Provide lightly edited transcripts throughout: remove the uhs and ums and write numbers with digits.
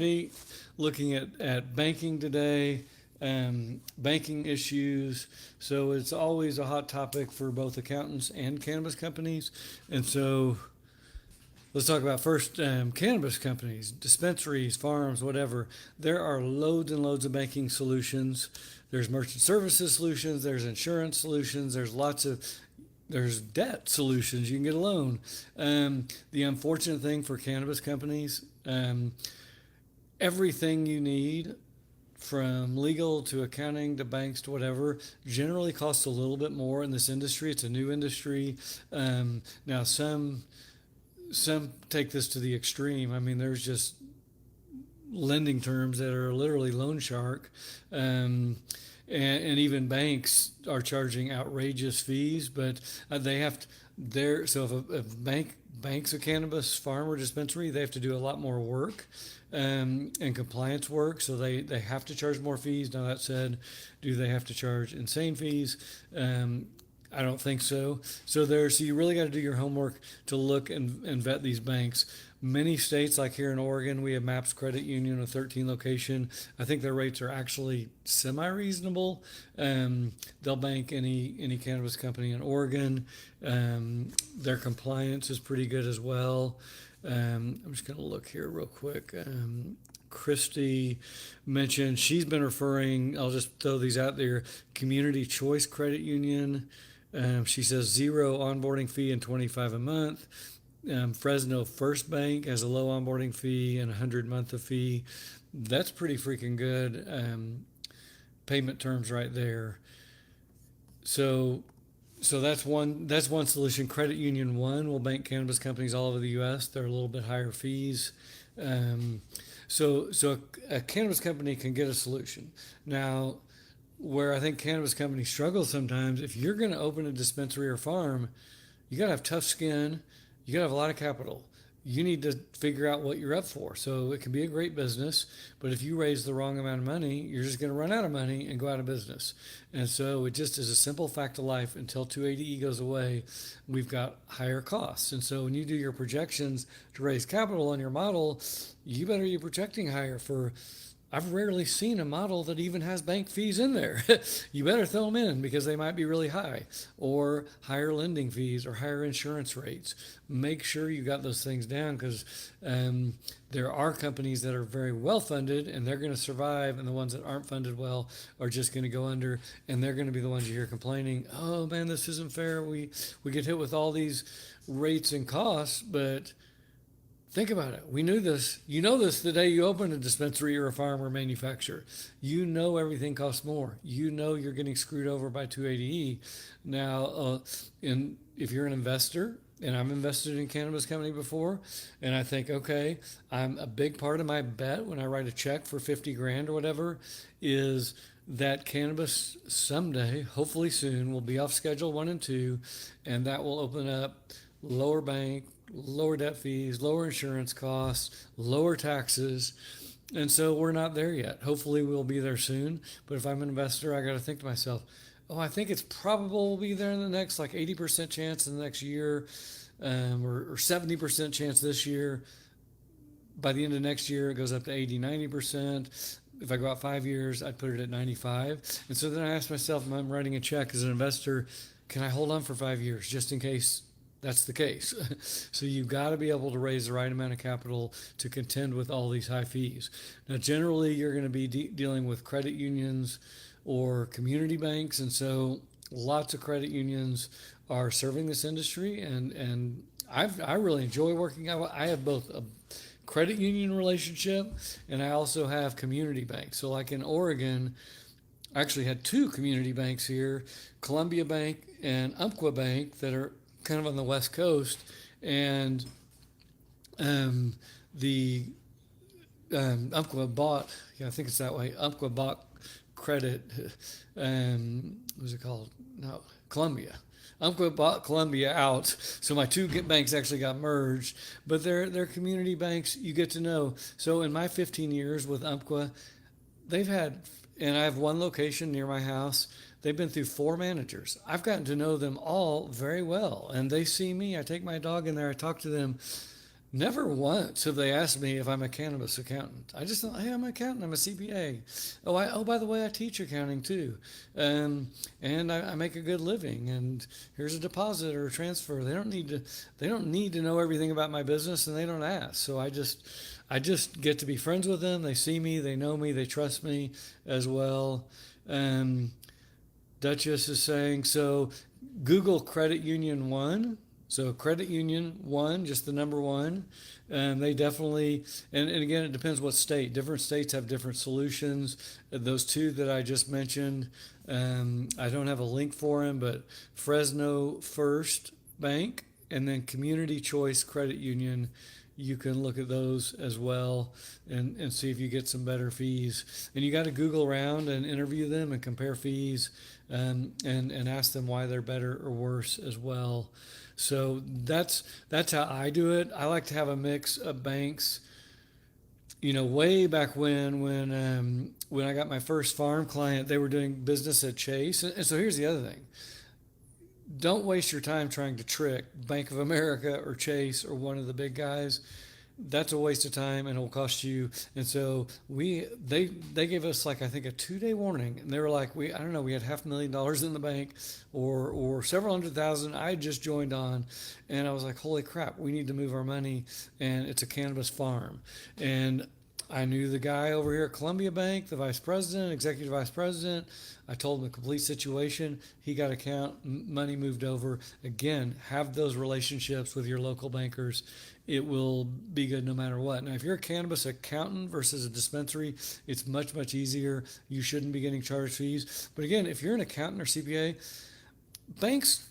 everybody looking at banking today, banking issues. So it's always a hot topic for both accountants and cannabis companies. And so let's talk about first cannabis companies, dispensaries, farms, whatever. There are loads and loads of banking solutions. There's merchant services solutions. There's insurance solutions. There's debt solutions. You can get a loan. The unfortunate thing for cannabis companies, everything you need from legal to accounting to banks to whatever generally costs a little bit more in this industry. It's a new industry. Now some take this to the extreme. I mean, there's just lending terms that are literally loan shark. And even banks are charging outrageous fees, but they have to, so if a banks a cannabis farm or dispensary, they have to do a lot more work and compliance work, so they have to charge more fees. Now that said, do they have to charge insane fees? I don't think so. So you really got to do your homework to look and vet these banks. Many states, like here in Oregon, we have MAPS Credit Union, a 13 location. I think their rates are actually semi-reasonable. They'll bank any cannabis company in Oregon. Their compliance is pretty good as well. I'm just going to look here real quick. Christy mentioned she's been referring, I'll just throw these out there, Community Choice Credit Union. She says 0 onboarding fee and $25 a month. Fresno First Bank has a low onboarding fee and $100 a fee. That's pretty freaking good payment terms right there. So that's one solution. Credit Union One will bank cannabis companies all over the U.S. They're a little bit higher fees. So a cannabis company can get a solution. Now, where I think cannabis companies struggle sometimes, if you're going to open a dispensary or farm, you got to have tough skin. You got to have a lot of capital. You need to figure out what you're up for. So it can be a great business, but if you raise the wrong amount of money, you're just going to run out of money and go out of business. And so it just is a simple fact of life. Until 280E goes away, we've got higher costs. And so when you do your projections to raise capital on your model, you better be projecting higher for. I've rarely seen a model that even has bank fees in there. You better throw them in because they might be really high, or higher lending fees or higher insurance rates. Make sure you got those things down, because there are companies that are very well funded and they're going to survive, and the ones that aren't funded well are just going to go under, and they're going to be the ones you hear complaining, oh man, this isn't fair. We get hit with all these rates and costs, but think about it. We knew this. You know this the day you open a dispensary or a farm or manufacturer. You know everything costs more. You know you're getting screwed over by 280E. Now, if you're an investor, and I'm invested in cannabis company before, and I think, okay, I'm a big part of my bet when I write a check for 50 grand or whatever is that cannabis someday, hopefully soon, will be off Schedule 1 and 2, and that will open up lower bank, lower debt fees, lower insurance costs, lower taxes. And so we're not there yet. Hopefully we'll be there soon. But if I'm an investor, I got to think to myself, oh, I think it's probable we'll be there in the next 80% chance in the next year, or 70% chance this year. By the end of next year, it goes up to 80, 90%. If I go out 5 years, I'd put it at 95. And so then I ask myself, if I'm writing a check as an investor, can I hold on for 5 years just in case that's the case? So you've got to be able to raise the right amount of capital to contend with all these high fees. Now, generally, you're going to be dealing with credit unions or community banks, and so lots of credit unions are serving this industry, and I really enjoy working. I have both a credit union relationship, and I also have community banks. So like in Oregon, I actually had 2 community banks here, Columbia Bank and Umpqua Bank, that are kind of on the West Coast, and the Umpqua bought, I think it's that way, Umpqua bought credit, what's it called? No, Columbia. Umpqua bought Columbia out, so my 2 banks actually got merged, but they're community banks you get to know. So in my 15 years with Umpqua, they've had, and I have 1 location near my house. They've been through 4 managers. I've gotten to know them all very well, and they see me. I take my dog in there. I talk to them Never once have they asked me if I'm a cannabis accountant. I just thought, hey, I'm an accountant. I'm a CPA. Oh, by the way, I teach accounting too, and I make a good living. And here's a deposit or a transfer. They don't need to. They don't need to know everything about my business, and they don't ask. So I just get to be friends with them. They see me. They know me. They trust me as well. Um, Duchess is saying so. Google Credit Union One. So Credit Union One, just the number one. They definitely, and again, it depends what state. Different states have different solutions. Those two that I just mentioned, I don't have a link for them, but Fresno First Bank and then Community Choice Credit Union, you can look at those as well and see if you get some better fees. And you got to Google around and interview them and compare fees, and ask them why they're better or worse as well. So that's how I do it. I like to have a mix of banks. Way back when I got my first farm client, they were doing business at Chase. And so here's the other thing: don't waste your time trying to trick Bank of America or Chase or one of the big guys. That's a waste of time and it will cost you. And so they gave us like I think a 2-day warning, and they were like I don't know, we had $500,000 in the bank or several hundred thousand. I had just joined on, and I was like, holy crap, we need to move our money, and it's a cannabis farm. And I knew the guy over here at Columbia Bank, the vice president, executive vice president. I told him the complete situation. He got money moved over. Again, have those relationships with your local bankers. It will be good no matter what. Now, if you're a cannabis accountant versus a dispensary, it's much, much easier. You shouldn't be getting charged fees. But again, if you're an accountant or CPA, banks,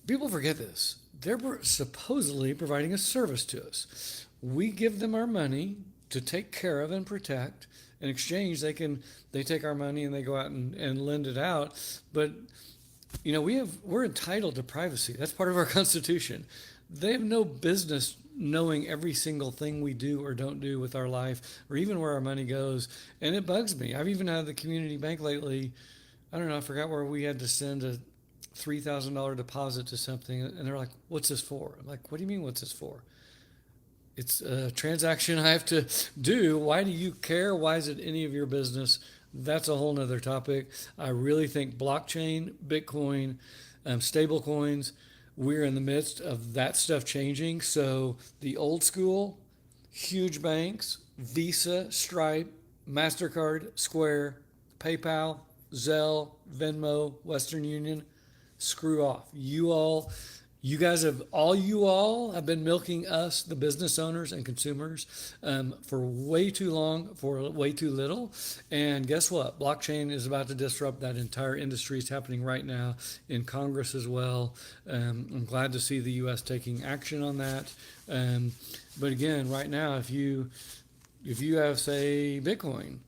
people forget this. They're supposedly providing a service to us. We give them our money to take care of and protect. In exchange, they take our money and they go out and lend it out. But we're entitled to privacy. That's part of our Constitution. They have no business knowing every single thing we do or don't do with our life, or even where our money goes. And it bugs me. I've even had the community bank lately. I don't know, I forgot where we had to send a $3,000 deposit to something, and they're like, "What's this for?" I'm like, "What do you mean, what's this for?" It's a transaction I have to do. Why do you care? Why is it any of your business? That's a whole nother topic. I really think blockchain, Bitcoin, stable coins, we're in the midst of that stuff changing. So the old school, huge banks, Visa, Stripe, MasterCard, Square, PayPal, Zelle, Venmo, Western Union, screw off. You guys have been milking us, the business owners and consumers, for way too long, for way too little. And guess what? Blockchain is about to disrupt that entire industry. It's happening right now in Congress as well. I'm glad to see the U.S. taking action on that. But again, right now, if you have, say, Bitcoin,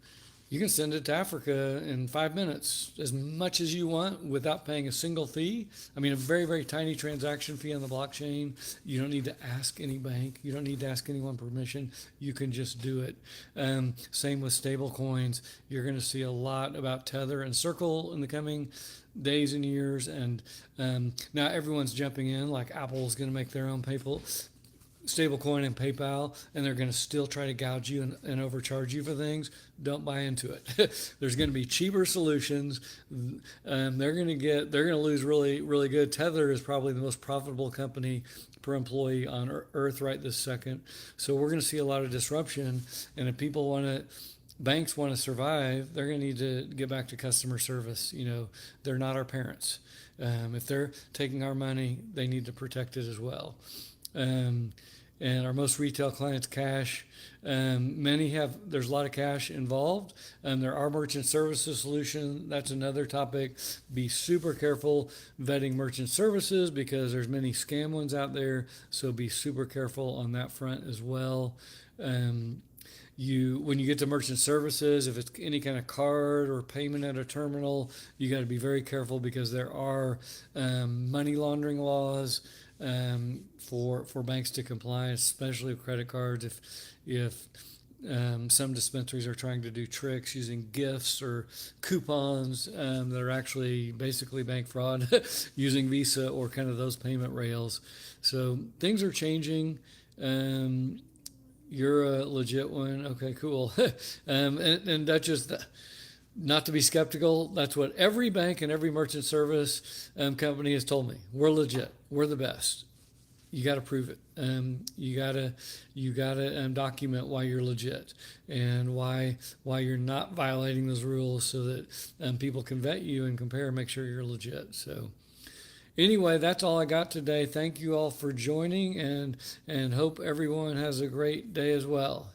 you can send it to Africa in 5 minutes, as much as you want, without paying a single fee. I mean, a very, very tiny transaction fee on the blockchain. You don't need to ask any bank. You don't need to ask anyone permission. You can just do it. Same with stable coins. You're going to see a lot about Tether and Circle in the coming days and years. And now everyone's jumping in, like Apple's going to make their own stablecoin and PayPal, and they're going to still try to gouge you and overcharge you for things. Don't buy into it. There's going to be cheaper solutions. They're going to lose really, really good. Tether is probably the most profitable company per employee on earth right this second. So we're going to see a lot of disruption. And if banks want to survive, they're going to need to get back to customer service. They're not our parents. If they're taking our money, they need to protect it as well. And our most retail clients cash. There's a lot of cash involved. There are merchant services solution. That's another topic. Be super careful vetting merchant services because there's many scam ones out there. So be super careful on that front as well. When you get to merchant services, if it's any kind of card or payment at a terminal, you got to be very careful because there are money laundering laws. For banks to comply, especially with credit cards. If some dispensaries are trying to do tricks using gifts or coupons that are actually basically bank fraud using Visa or kind of those payment rails. So things are changing. Um, you're a legit one. Okay, cool. And that's just not to be skeptical. That's what every bank and every merchant service company has told me. We're legit. We're the best. You got to prove it. You gotta document why you're legit and why you're not violating those rules, so that people can vet you and compare and make sure you're legit. So anyway, that's all I got today. Thank you all for joining, and hope everyone has a great day as well.